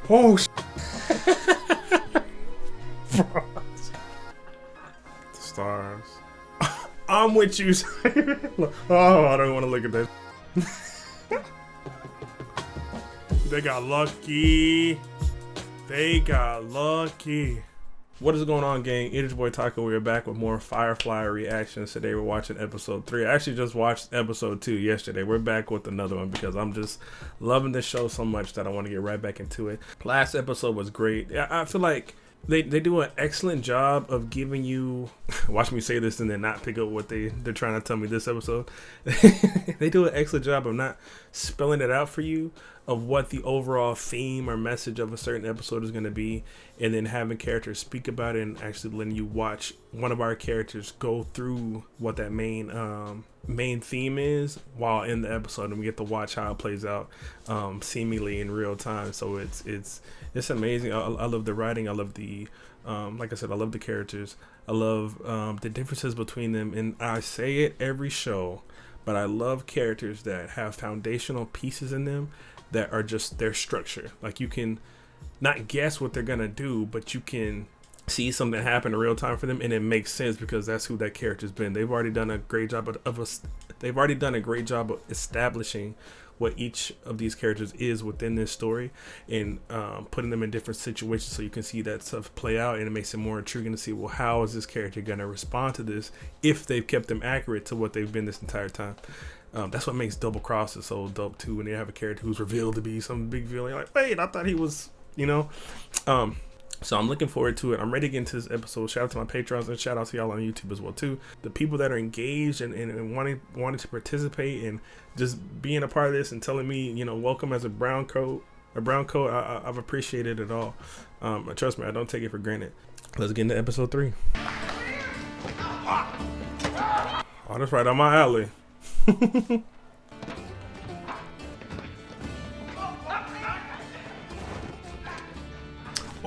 Oh, the stars. I'm with you. Oh, I don't want to look at that. They got lucky. They got lucky. What is going on, gang? It is your boy Taco. We are back with more Firefly reactions. Today we're watching episode 3. I actually just watched episode 2 yesterday. We're back with another one because I'm just loving this show so much that I want to get right back into it. Last episode was great. I feel like they do an excellent job of giving you watch me say this and then not pick up what they're trying to tell me this episode. They do an excellent job of not spelling it out for you of what the overall theme or message of a certain episode is going to be, and then having characters speak about it and actually letting you watch one of our characters go through what that main theme is while in the episode, and we get to watch how it plays out seemingly in real time. So it's amazing. I love the writing. I love the like I said, I love the characters. I love the differences between them, and I say it every show, but I love characters that have foundational pieces in them that are just their structure. Like, you can not guess what they're gonna do, but you can see something happen in real time for them, and it makes sense because that's who that character's been. They've already done a great job of establishing what each of these characters is within this story, and putting them in different situations so you can see that stuff play out, and it makes it more intriguing to see, well, how is this character going to respond to this if they've kept them accurate to what they've been this entire time. That's what makes Double Crosses so dope too, when they have a character who's revealed to be some big villain. You're like, wait, I thought he was, you know. So I'm looking forward to it. I'm ready to get into this episode. Shout out to my patrons and shout out to y'all on YouTube as well too. The people that are engaged and wanting to participate and just being a part of this and telling me, you know, welcome as a brown coat. I've appreciated it all. Trust me, I don't take it for granted. Let's get into episode 3. Oh, that's right on my alley.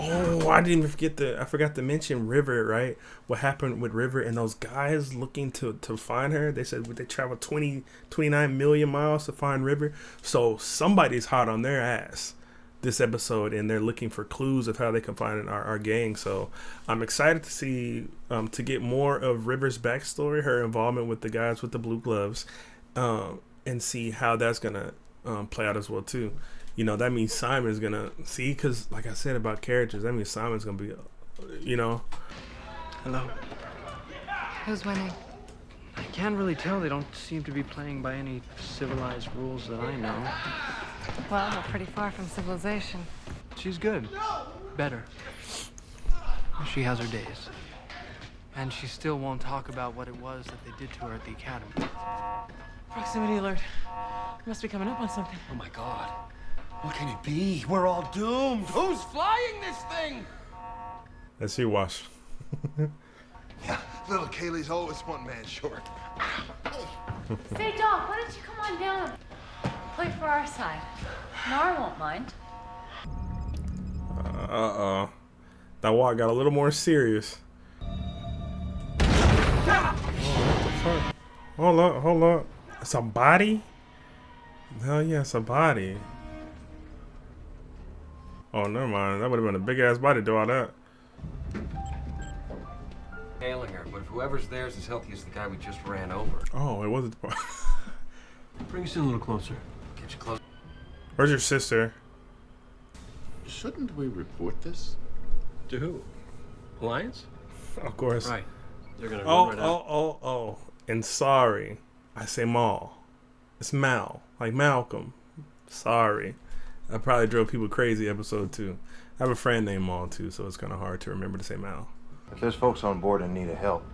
Oh, I didn't even I forgot to mention River, right? What happened with River and those guys looking to find her. They said they traveled 29 million miles to find River. So somebody's hot on their ass this episode, and they're looking for clues of how they can find our gang. So I'm excited to see, to get more of River's backstory, her involvement with the guys with the blue gloves, and see how that's gonna play out as well too. You know, that means Simon's gonna see, because like I said about characters, that means Simon's gonna be, you know. Hello. Who's winning? I can't really tell. They don't seem to be playing by any civilized rules that I know. Well, we're pretty far from civilization. She's good. Better. She has her days. And she still won't talk about what it was that they did to her at the academy. Proximity alert. Must be coming up on something. Oh my God. What can it be? We're all doomed. Who's flying this thing? Let's see, Wash. Yeah, little Kaylee's always one man short. Say, Doc, why don't you come on down? Play for our side. Nara won't mind. That walk got a little more serious. Oh, what the fuck? Hold up. It's a body? Hell yeah, it's a body. Oh, never mind. That would have been a big ass body to do all that. Hailing her, but if whoever's there is as healthy as the guy we just ran over. Oh, it wasn't the body. Bring us in a little closer. Get you close. Where's your sister? Shouldn't we report this? To who? Alliance? Of course. Right. They're gonna run right out. Oh. And sorry. I say Mal. It's Mal. Like Malcolm. Sorry. I probably drove people crazy episode 2. I have a friend named Mal too, so it's kind of hard to remember to say Mal. If there's folks on board in need of help,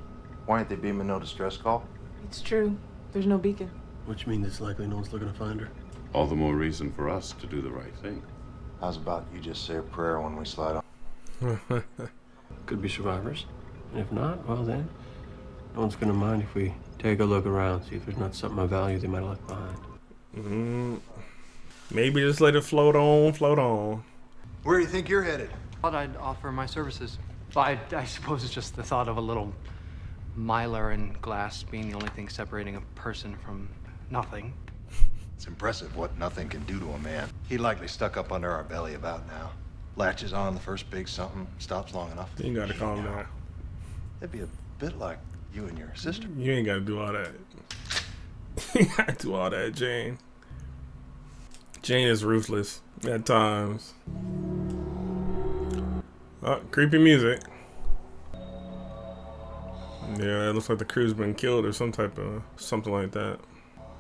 why aren't they beaming no distress call? It's true. There's no beacon. Which means it's likely no one's looking to find her. All the more reason for us to do the right thing. How's about you just say a prayer when we slide on? Could be survivors. And if not, well then, no one's gonna mind if we take a look around, see if there's not something of value they might have left behind. Maybe just let it float on. Where do you think you're headed? Thought I'd offer my services. I suppose it's just the thought of a little mylar and glass being the only thing separating a person from nothing. It's impressive what nothing can do to a man. He likely stuck up under our belly about now. latches on the first big something, stops long enough. You ain't gotta calm down. It'd be a bit like you and your sister. You ain't gotta do all that. You ain't gotta do all that, Jane. Jane is ruthless at times. Oh, creepy music. Yeah, it looks like the crew's been killed or something like that.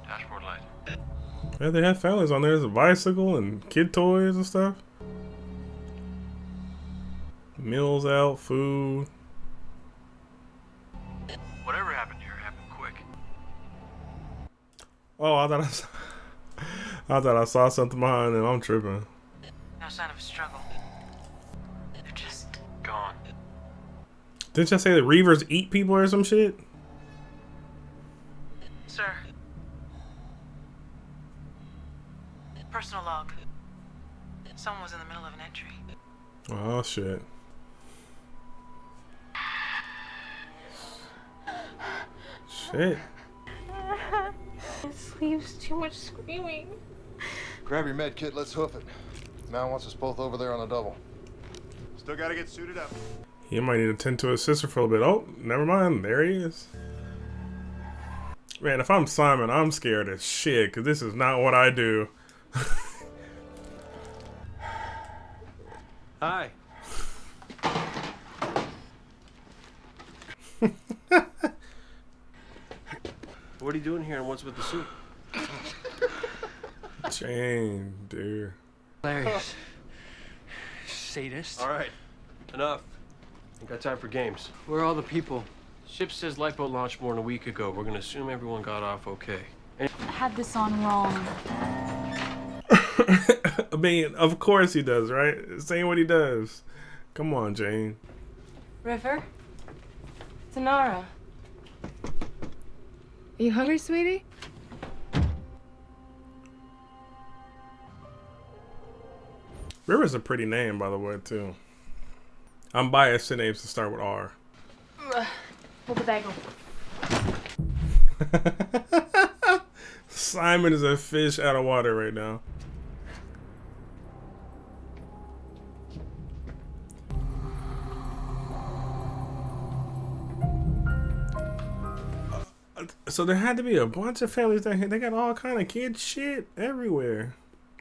Dashboard light. Yeah, they have families on there. There's a bicycle and kid toys and stuff. Meals out, food. Whatever happened here happened quick. Oh, I thought I saw something behind them. I'm tripping. No sign of a struggle. They're just Gone. Didn't y'all say the Reavers eat people or some shit? Sir. Personal log. Someone was in the middle of an entry. Oh shit. Shit. This leaves too much screaming. Grab your med kit, let's hoof it. Mal wants us both over there on a double. Still gotta get suited up. He might need to tend to his sister for a little bit. Oh, never mind. There he is. Man, if I'm Simon, I'm scared as shit because this is not what I do. Hi. What are you doing here and what's with the suit? Jane, dude. Hilarious. Sadist. All right. Enough. Ain't got time for games. Where are all the people? Ship says lifeboat launched more than a week ago. We're gonna assume everyone got off okay. I had this on wrong. I mean, of course he does, right? Saying what he does. Come on, Jane. River? Tanara. Are you hungry, sweetie? River's a pretty name, by the way, too. I'm biased to names to start with R. Hold the bagel. Simon is a fish out of water right now. So there had to be a bunch of families that they got all kind of kid shit everywhere.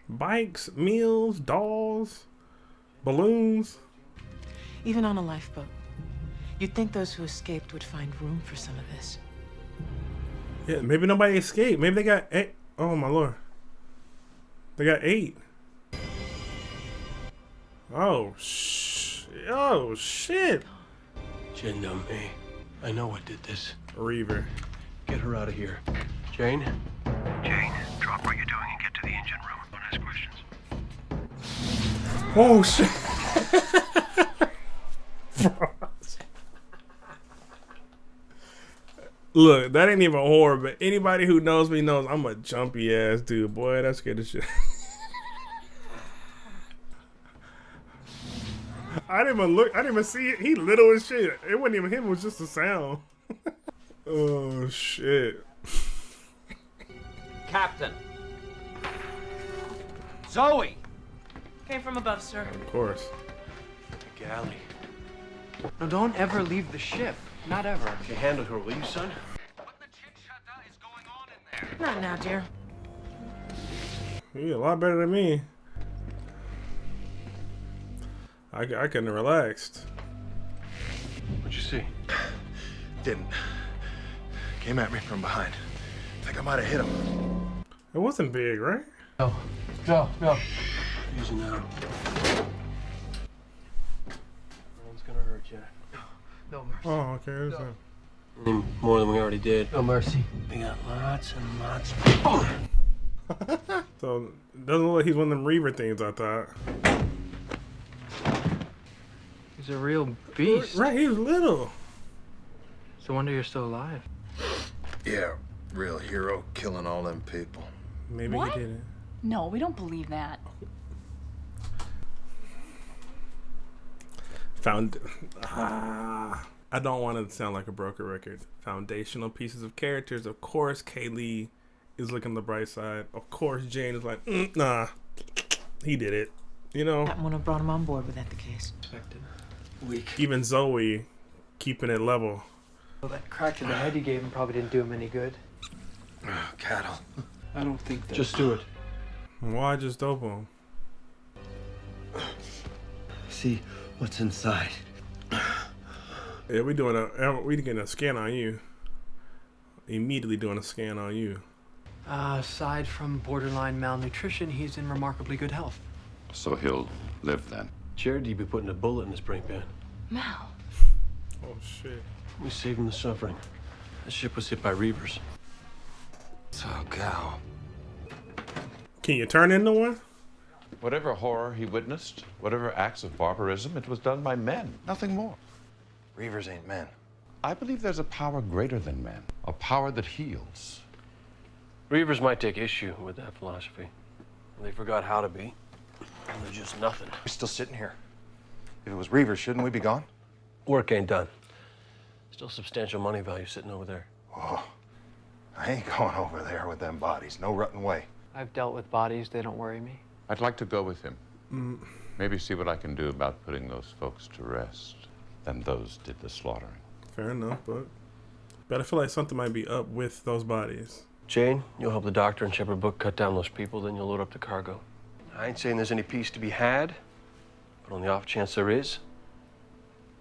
Bikes, meals, dolls, balloons. Even on a lifeboat, you'd think those who escaped would find room for some of this. Yeah, maybe nobody escaped. Maybe they got 8. Oh my lord. They got 8. Oh shit. Jen, not me. I know what did this. Reaver. Get her out of here. Jane? Jane, drop what you're doing and get to the engine room. Don't ask questions. Oh shit. Look, that ain't even horror, but anybody who knows me knows I'm a jumpy ass dude. Boy, that scared the shit. I didn't even look. I didn't even see it. He little as shit. It wasn't even him. It was just a sound. Oh shit. Captain. Zoe! Came from above, sir. Of course. The galley. No, don't ever leave the ship. Not ever. You handle her, will you, son? Not now, dear. You're a lot better than me. I couldn't have relaxed. What'd you see? Didn't. Came at me from behind. Think I might have hit him. It wasn't big, right? No. Easy now. No one's gonna hurt you. No mercy. Oh, okay. Any more than we already did. No mercy. We got lots and lots. So, doesn't look like he's one of them Reaver things, I thought. He's a real beast. Right, he was little. It's a wonder you're still alive. Yeah, real hero killing all them people. Maybe What? he didn't. No, we don't believe that. I don't want it to sound like a broken record. Foundational pieces of characters. Of course, Kaylee is looking the bright side. Of course, Jane is like, nah, he did it. You know, Captain wouldn't have brought him on board with that the case. Weak. even Zoe keeping it level. Well, that crack to the head you gave him probably didn't do him any good. Cattle. I don't think that. Just do it. Why just dope him? See what's inside. Yeah, we getting a scan on you. Immediately doing a scan on you. Aside from borderline malnutrition, he's in remarkably good health. So he'll live then. Jared, you'd be putting a bullet in his brain pan. Mal. Oh shit. We saved him the suffering. The ship was hit by Reavers. So, Gal. Can you turn into one? Whatever horror he witnessed, whatever acts of barbarism, it was done by men, nothing more. Reavers ain't men. I believe there's a power greater than men, a power that heals. Reavers might take issue with that philosophy. They forgot how to be. They're just nothing. We're still sitting here. If it was Reavers, shouldn't we be gone? Work ain't done. Still substantial money value sitting over there. Oh, I ain't going over there with them bodies. No rutting way. I've dealt with bodies. They don't worry me. I'd like to go with him. Maybe see what I can do about putting those folks to rest. Then those did the slaughtering. Fair enough, but I feel like something might be up with those bodies. Jane, you'll help the doctor and Shepherd Book cut down those people, then you'll load up the cargo. I ain't saying there's any peace to be had, but on the off chance there is,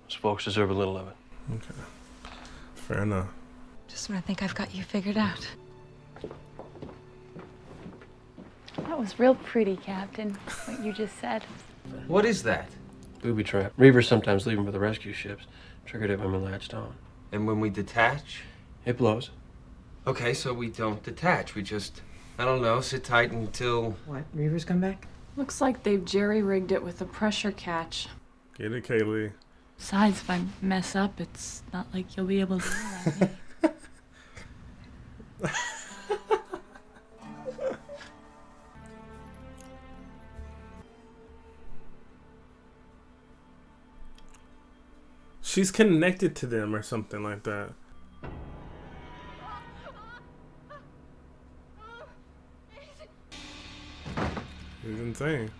those folks deserve a little of it. Okay. Fair enough. Just when I think I've got you figured out. That was real pretty, Captain, what you just said. What is that? Booby trap. Reavers sometimes leave them for the rescue ships. Triggered it when we latched on. And when we detach? It blows. Okay, so we don't detach. We just, I don't know, sit tight until... What, Reavers come back? Looks like they've jerry-rigged it with a pressure catch. Get it, Kaylee. Besides, if I mess up, it's not like you'll be able to yell at me. She's connected to them or something like that. He's insane.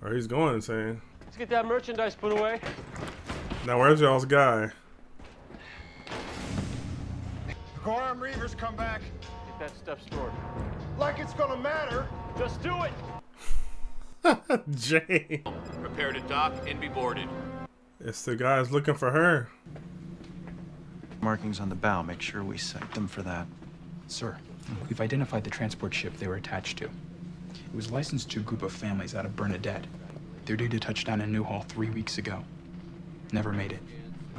Or he's going insane. Let's get that merchandise put away. Now where's y'all's guy? Quorum Reavers come back. Get that stuff stored. Like it's gonna matter. Just do it! Jay. Prepare to dock and be boarded. It's the guys looking for her. Markings on the bow. Make sure we cite them for that. Sir, we've identified the transport ship they were attached to. It was licensed to a group of families out of Bernadette. They're due to touch down in Newhall 3 weeks ago. Never made it.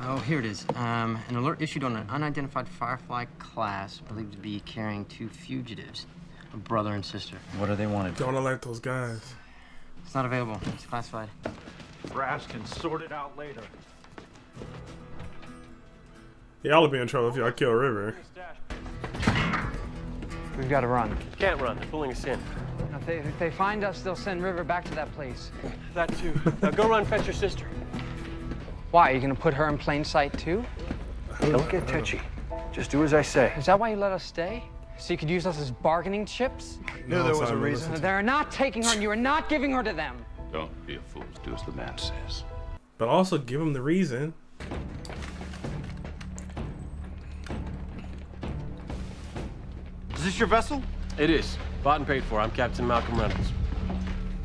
Oh, here it is. An alert issued on an unidentified Firefly class believed to be carrying 2 fugitives, a brother and sister. What do they want to do? Don't alert those guys. It's not available. It's classified. Brass can sort it out later. Y'all will be in trouble if y'all kill River. We've got to run. Can't run. They're pulling us in. If they find us, they'll send River back to that place. That too. Now go run fetch your sister. Why? Are you going to put her in plain sight too? Don't get touchy. Just do as I say. Is that why you let us stay? So you could use us as bargaining chips? Knew there was a reason. They're not taking her and you are not giving her to them. Don't be a fool. Do as the man says. But also give him the reason. Is this your vessel? It is. Bought and paid for. I'm Captain Malcolm Reynolds.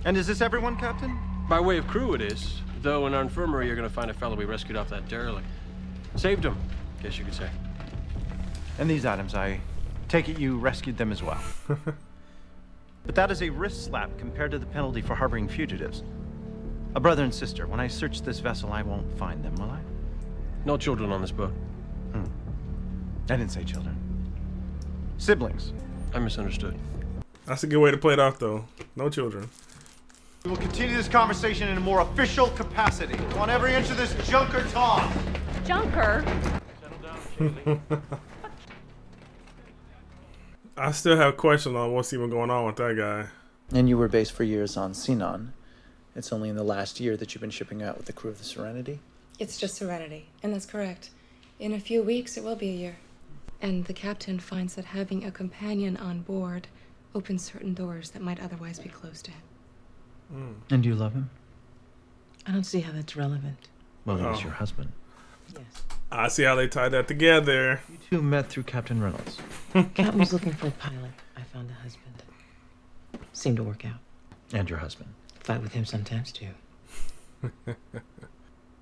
And is this everyone, Captain? By way of crew, it is. Though in our infirmary, you're going to find a fellow we rescued off that derelict. Saved him, guess you could say. And these items, I take it you rescued them as well. But that is a wrist slap compared to the penalty for harboring fugitives. A brother and sister. When I search this vessel, I won't find them, will I? No children on this boat. I didn't say children. Siblings. I misunderstood. That's a good way to play it off, though. No children. We will continue this conversation in a more official capacity. I want every inch of this junker talk. Junker? I still have questions on what's even going on with that guy. And you were based for years on Sinon. It's only in the last year that you've been shipping out with the crew of the Serenity? It's just Serenity, and that's correct. In a few weeks, it will be a year. And the captain finds that having a companion on board opens certain doors that might otherwise be closed to him. And do you love him? I don't see how that's relevant. Well, he was your husband. I see how they tied that together. You two met through Captain Reynolds. Captain was looking for a pilot. I found a husband. Seemed to work out. And your husband. Fight with him sometimes, too.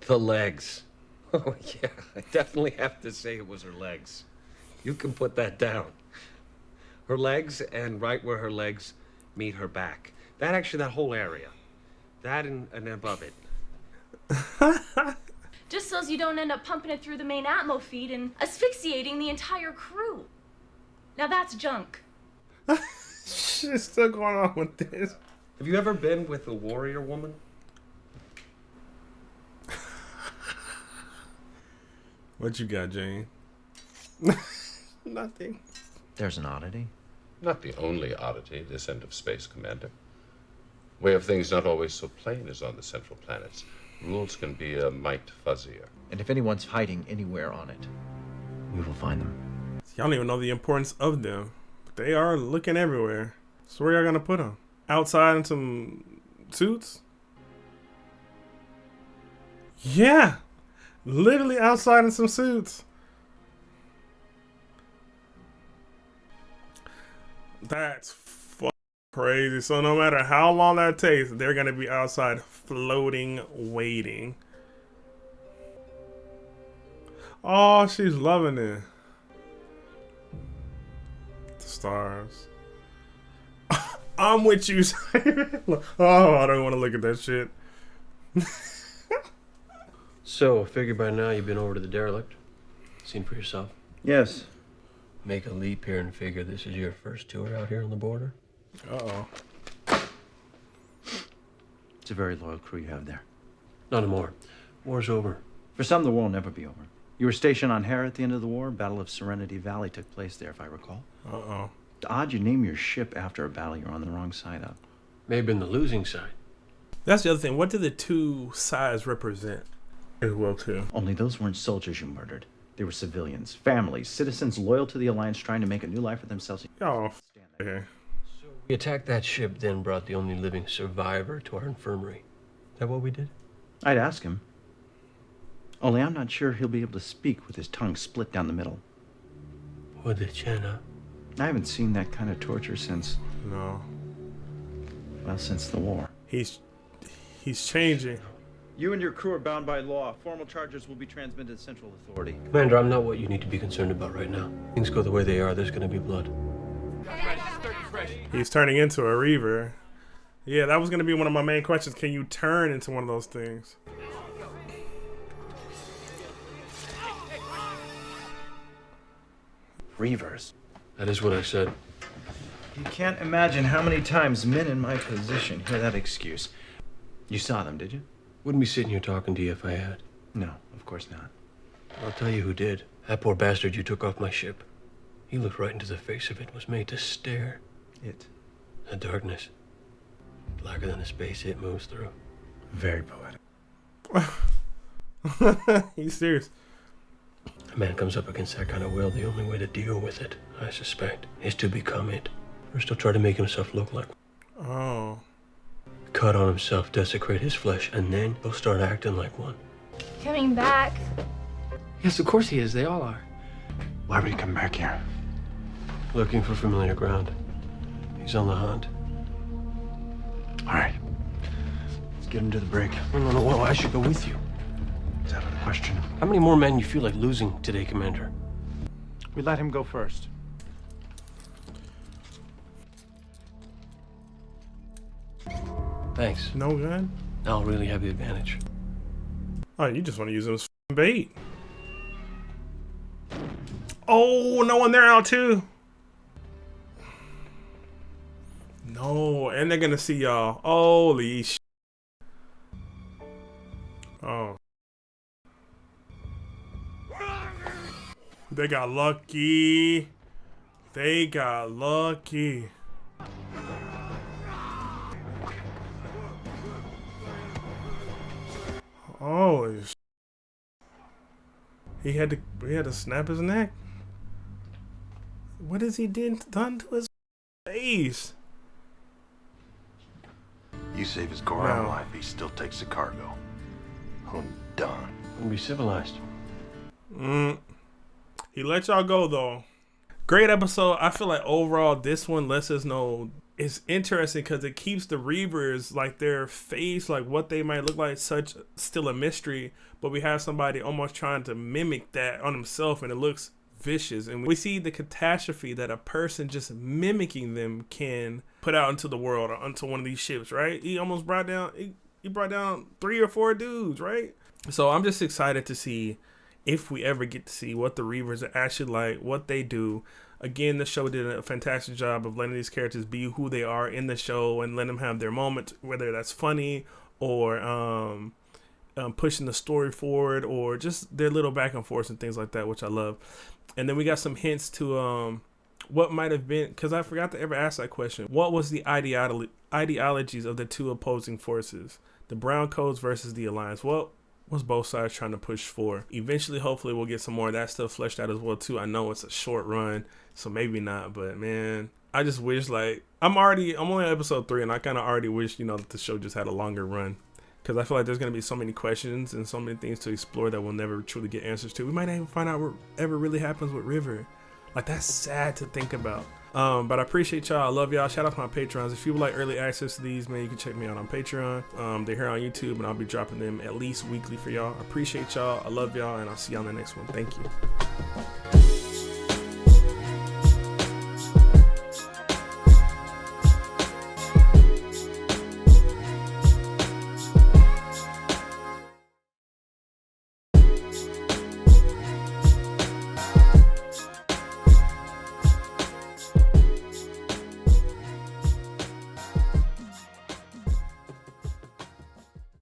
The legs. Oh, yeah. I definitely have to say it was her legs. You can put that down. Her legs, and right where her legs meet her back. That whole area. That and above it. Just so as you don't end up pumping it through the main atmo feed and asphyxiating the entire crew. Now that's junk. Shit's still going on with this. Have you ever been with a warrior woman? What you got, Jane? Nothing. There's an oddity. Not the only oddity, this end of space, Commander. Way of things not always so plain as on the central planets. Rules can be a mite fuzzier. And if anyone's hiding anywhere on it, we will find them. Y'all don't even know the importance of them. But they are looking everywhere. So where y'all gonna put them? Outside in some suits? Yeah. Literally outside in some suits. That's crazy. So no matter how long that takes, they're gonna be outside floating, waiting. Oh, she's loving it. The stars. I'm with you. Oh, I don't want to look at that shit. So, I figure by now you've been over to the derelict. Seen for yourself. Yes. Make a leap here and figure this is your first tour out here on the border. Uh-oh. It's a very loyal crew you have there. Not anymore. War's over. For some, the war will never be over. You were stationed on Hera at the end of the war. Battle of Serenity Valley took place there, if I recall. Uh-oh. It's odd you name your ship after a battle you're on the wrong side of. May have been the losing side. That's the other thing. What do the two sides represent as well, too? Only those weren't soldiers you murdered. They were civilians, families, citizens loyal to the Alliance trying to make a new life for themselves. Oh, okay. We attacked that ship, then brought the only living survivor to our infirmary. Is that what we did? I'd ask him. Only I'm not sure he'll be able to speak with his tongue split down the middle. With the chin up. I haven't seen that kind of torture since... No. Well, since the war. He's changing. You and your crew are bound by law. Formal charges will be transmitted to Central Authority. Commander, I'm not what you need to be concerned about right now. Things go the way they are, there's gonna be blood. He's turning into a Reaver. Yeah, that was gonna be one of my main questions. Can you turn into one of those things? Reavers. That is what I said. You can't imagine how many times men in my position hear that excuse. You saw them, did you? Wouldn't be sitting here talking to you if I had. No, of course not. I'll tell you who did. That poor bastard you took off my ship. He looked right into the face of it, was made to stare. It? The darkness. Blacker than the space it moves through. Very poetic. He's serious. A man comes up against that kind of will, the only way to deal with it, I suspect, is to become it. First he'll try to make himself look like one. Oh. Cut on himself, desecrate his flesh, and then he'll start acting like one. Coming back. Yes, of course he is. They all are. Why would he come back here? Looking for familiar ground. He's on the hunt. All right. Let's get him to the brig. No, I should go with you. It's out of the question. How many more men you feel like losing today, Commander? We let him go first. Thanks. No gun? I'll really have the advantage. Oh, you just want to use him as bait. Oh, no one there now too. No, and they're gonna see y'all. Holy sh. Oh. They got lucky. They got lucky. Holy sh. He had to snap his neck. What has he done to his face? You save his Goron life, he still takes the cargo. I'm done. Wouldn't be civilized. He let y'all go though. Great episode. I feel like overall this one lets us know it's interesting because it keeps the Reavers, like their face, like what they might look like, such still a mystery. But we have somebody almost trying to mimic that on himself, and it looks vicious. And we see the catastrophe that a person just mimicking them can put out into the world or onto one of these ships, right? He almost brought down, he brought down 3 or 4 dudes, right? So I'm just excited to see if we ever get to see what the Reavers are actually like, what they do. Again, the show did a fantastic job of letting these characters be who they are in the show and letting them have their moments, whether that's funny or pushing the story forward or just their little back and forth and things like that, which I love. And then we got some hints to what might have been, because I forgot to ever ask that question. What was the ideologies of the two opposing forces? The Brown Coats versus the Alliance. What was both sides trying to push for? Eventually, hopefully, we'll get some more of that stuff fleshed out as well, too. I know it's a short run, so maybe not, but man, I just wish, like, I'm only on episode 3, and I kind of already wish, that the show just had a longer run. Because I feel like there's going to be so many questions and so many things to explore that we'll never truly get answers to. We might not even find out what ever really happens with River. Like, that's sad to think about. But I appreciate y'all. I love y'all. Shout out to my Patrons. If you would like early access to these, man, you can check me out on Patreon. They're here on YouTube, and I'll be dropping them at least weekly for y'all. I appreciate y'all. I love y'all, and I'll see y'all on the next one. Thank you.